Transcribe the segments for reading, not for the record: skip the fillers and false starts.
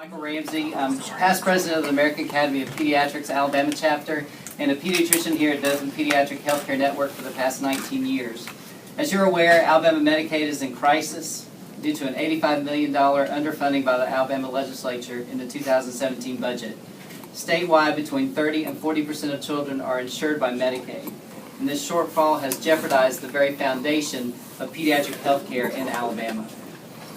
Michael Ramsey. I'm past president of the American Academy of Pediatrics Alabama chapter and a pediatrician here at Dothan Pediatric Healthcare Network for the past 19 years. As you're aware, Alabama Medicaid is in crisis due to an $85 million underfunding by the Alabama legislature in the 2017 budget. Statewide, between 30 and 40% of children are insured by Medicaid, and this shortfall has jeopardized the very foundation of pediatric healthcare in Alabama.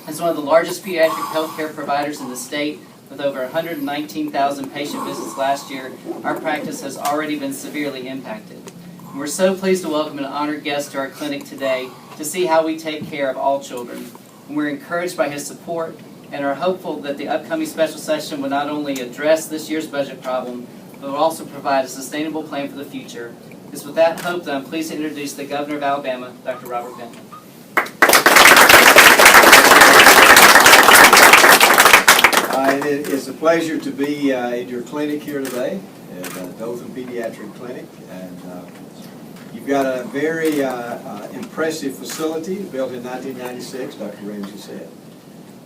As one of the largest pediatric healthcare providers in the state, with over 119,000 patient visits last year, our practice has already been severely impacted. And we're so pleased to welcome an honored guest to our clinic today to see how we take care of all children. And we're encouraged by his support and are hopeful that the upcoming special session will not only address this year's budget problem, but will also provide a sustainable plan for the future. It's with that hope that I'm pleased to introduce the Governor of Alabama, Dr. Robert Bentley. It is a pleasure to be in your clinic here today at Dothan Pediatric Clinic, and you've got a very impressive facility built in 1996, Dr. Ramsey said,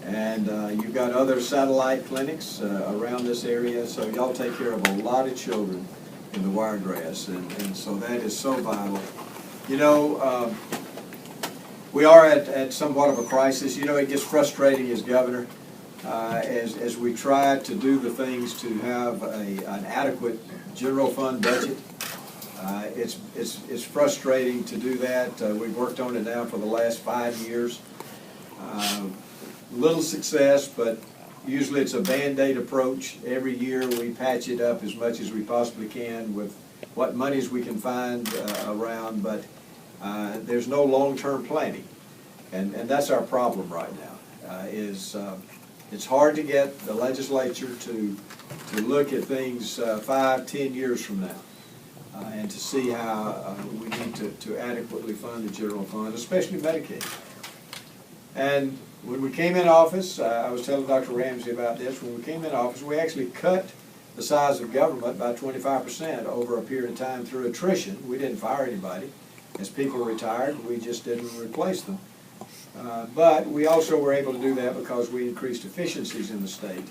and you've got other satellite clinics around this area, so y'all take care of a lot of children in the Wiregrass, and so that is so vital. You know, we are at somewhat of a crisis. You know, it gets frustrating as governor. As we try to do the things to have an adequate general fund budget. It's frustrating to do that. We've worked on it now for the last 5 years. Little success, but usually it's a Band-Aid approach. Every year we patch it up as much as we possibly can with what monies we can find around, but there's no long-term planning. And that's our problem right now, it's hard to get the legislature to look at things 5, 10 years from now and to see how we need to adequately fund the general fund, especially Medicaid. And when we came in office, I was telling Dr. Ramsey about this, when we came in office, we actually cut the size of government by 25% over a period of time through attrition. We didn't fire anybody. As people retired, we just didn't replace them. But we also were able to do that because we increased efficiencies in the state.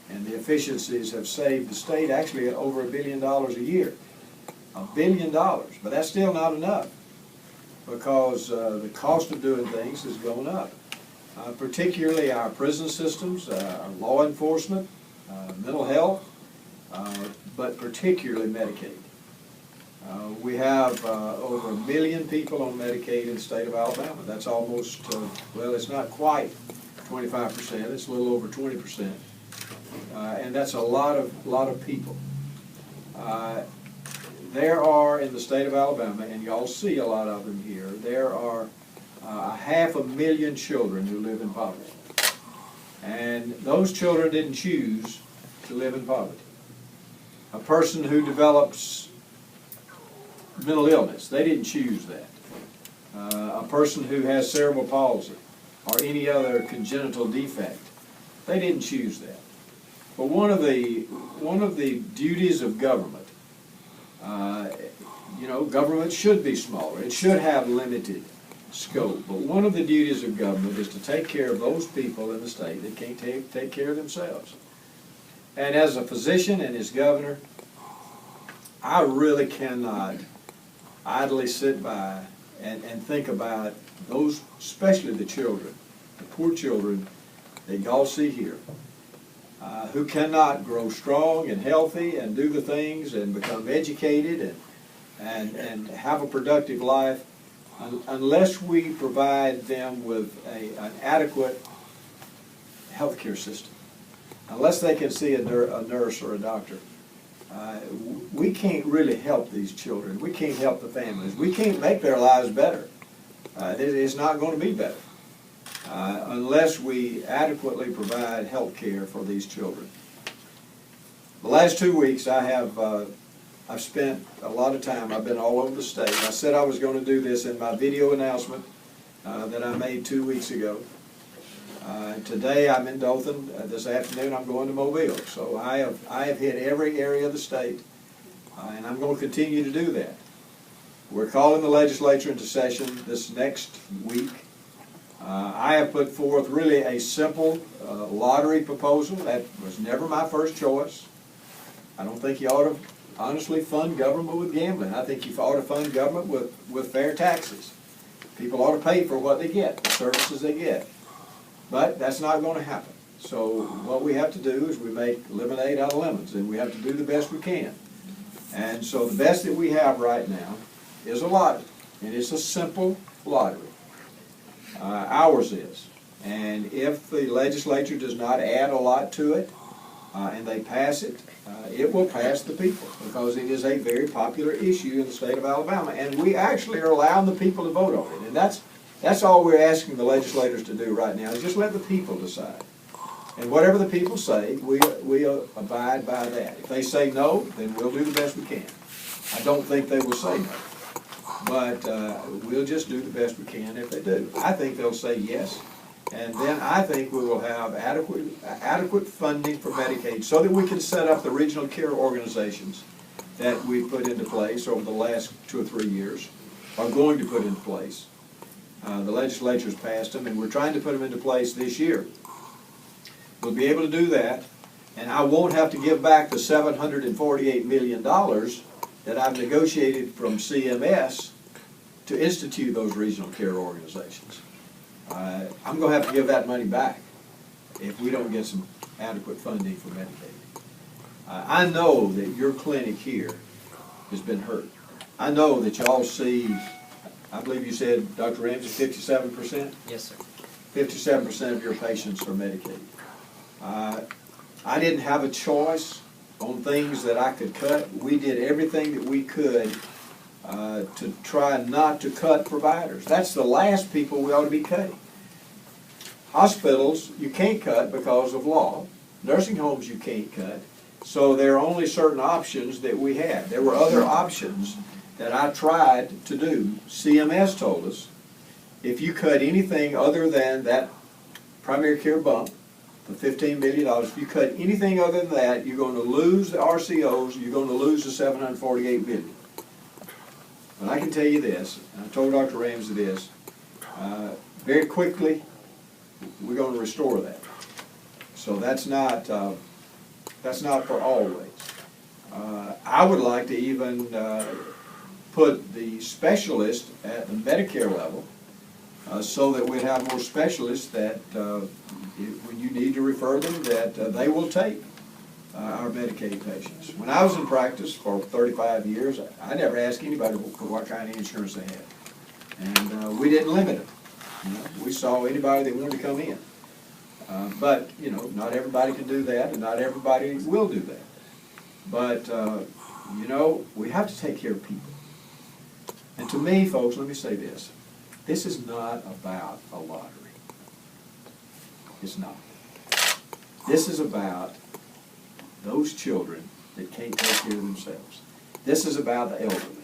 And the efficiencies have saved the state actually over $1 billion a year. $1 billion, but that's still not enough because the cost of doing things has gone up. Particularly our prison systems, our law enforcement, mental health, but particularly Medicaid. We have over 1 million people on Medicaid in the state of Alabama. That's almost, well, it's not quite 25%. It's a little over 20%, and that's a lot of people. There are in the state of Alabama, and y'all see a lot of them here. There are 500,000 children who live in poverty, and those children didn't choose to live in poverty. A person who develops mental illness, they didn't choose that. A person who has cerebral palsy or any other congenital defect, they didn't choose that. But one of the duties of government, you know, government should be smaller. It should have limited scope. But one of the duties of government is to take care of those people in the state that can't take care of themselves. And as a physician and as governor, I really cannot idly sit by and think about those, especially the children, the poor children that y'all see here, who cannot grow strong and healthy and do the things and become educated and have a productive life unless we provide them with an adequate healthcare system, unless they can see a nurse or a doctor. We can't really help these children. We can't help the families. We can't make their lives better. It's not going to be better unless we adequately provide health care for these children. The last 2 weeks I've spent a lot of time. I've been all over the state. I said I was going to do this in my video announcement that I made 2 weeks ago. Today I'm in Dothan. This afternoon I'm going to Mobile. So I have hit every area of the state, and I'm going to continue to do that. We're calling the legislature into session this next week, I have put forth really a simple lottery proposal. That was never my first choice. I don't think you ought to honestly fund government with gambling. I think you ought to fund government with fair taxes. People ought to pay for what they get, the services they get. But that's not going to happen. So what we have to do is we make lemonade out of lemons, and we have to do the best we can. And so the best that we have right now is a lottery, and it's a simple lottery. Ours is. And if the legislature does not add a lot to it, and they pass it, it will pass the people, because it is a very popular issue in the state of Alabama, and we actually are allowing the people to vote on it. And that's all we're asking the legislators to do right now, is just let the people decide. And whatever the people say, we abide by that. If they say no, then we'll do the best we can. I don't think they will say no, but we'll just do the best we can if they do. I think they'll say yes, and then I think we will have adequate funding for Medicaid so that we can set up the regional care organizations that we put into place over the last 2 or 3 years, are going to put into place. The legislature's passed them, and we're trying to put them into place this year. We'll be able to do that, and I won't have to give back the $748 million that I've negotiated from CMS to institute those regional care organizations. I'm going to have to give that money back if we don't get some adequate funding for Medicaid. I know that your clinic here has been hurt. I know that y'all see, I believe you said, Dr. Ramsey, 57%? Yes, sir. 57% of your patients are Medicaid. I didn't have a choice on things that I could cut. We did everything that we could to try not to cut providers. That's the last people we ought to be cutting. Hospitals, you can't cut because of law. Nursing homes, you can't cut. So there are only certain options that we had. There were other options that I tried to do. CMS told us, if you cut anything other than that primary care bump, the $15 million, if you cut anything other than that, you're going to lose the RCOs, you're going to lose the $748 million. But I can tell you this, and I told Dr. Ramsey this, very quickly, we're going to restore that. So that's not for always. I would like to even put the specialist at the Medicare level, so that we have more specialists that when you need to refer them, that they will take our Medicaid patients. When I was in practice for 35 years, I never asked anybody what kind of insurance they had. And we didn't limit them. You know, we saw anybody that wanted to come in. But, you know, not everybody can do that, and not everybody will do that. But, you know, we have to take care of people. And to me, folks, let me say this. This is not about a lottery. It's not. This is about those children that can't take care of themselves. This is about the elderly.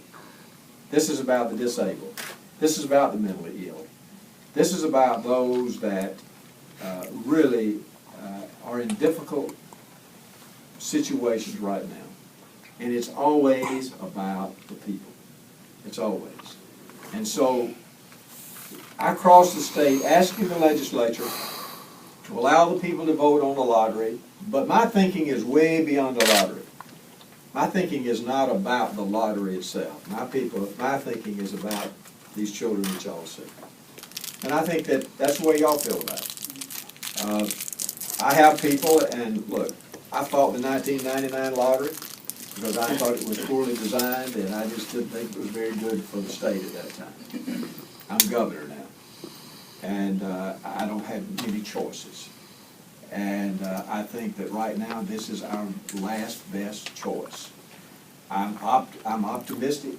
This is about the disabled. This is about the mentally ill. This is about those that really are in difficult situations right now. And it's always about the people. It's always. And so I crossed the state asking the legislature to allow the people to vote on the lottery, but my thinking is way beyond the lottery. My thinking is not about the lottery itself. My thinking is about these children that y'all see. And I think that that's the way y'all feel about it. I have people, and look, I fought the 1999 lottery because I thought it was poorly designed, and I just didn't think it was very good for the state at that time. I'm governor now, and I don't have many choices. And I think that right now this is our last best choice. I'm optimistic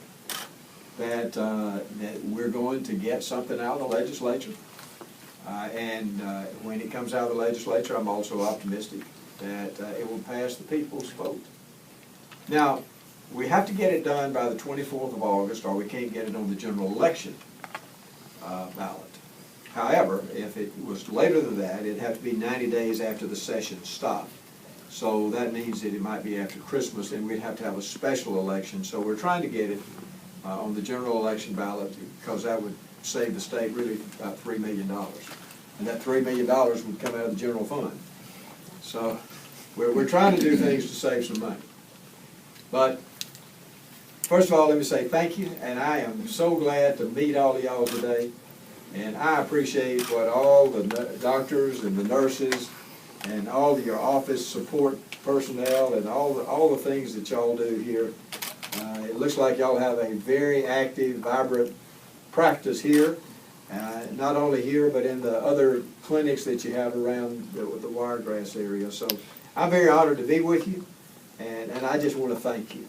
that that we're going to get something out of the legislature. And when it comes out of the legislature, I'm also optimistic that it will pass the people's vote. Now, we have to get it done by the 24th of August, or we can't get it on the general election ballot. However, if it was later than that, it'd have to be 90 days after the session stopped. So that means that it might be after Christmas, and we'd have to have a special election. So we're trying to get it on the general election ballot, because that would save the state really about $3 million. And that $3 million would come out of the general fund. So we're trying to do things to save some money. But first of all, let me say thank you, and I am so glad to meet all of y'all today. And I appreciate what all the doctors and the nurses and all of your office support personnel and all the things that y'all do here. It looks like y'all have a very active, vibrant practice here, not only here but in the other clinics that you have around the Wiregrass area. So I'm very honored to be with you, and I just want to thank you.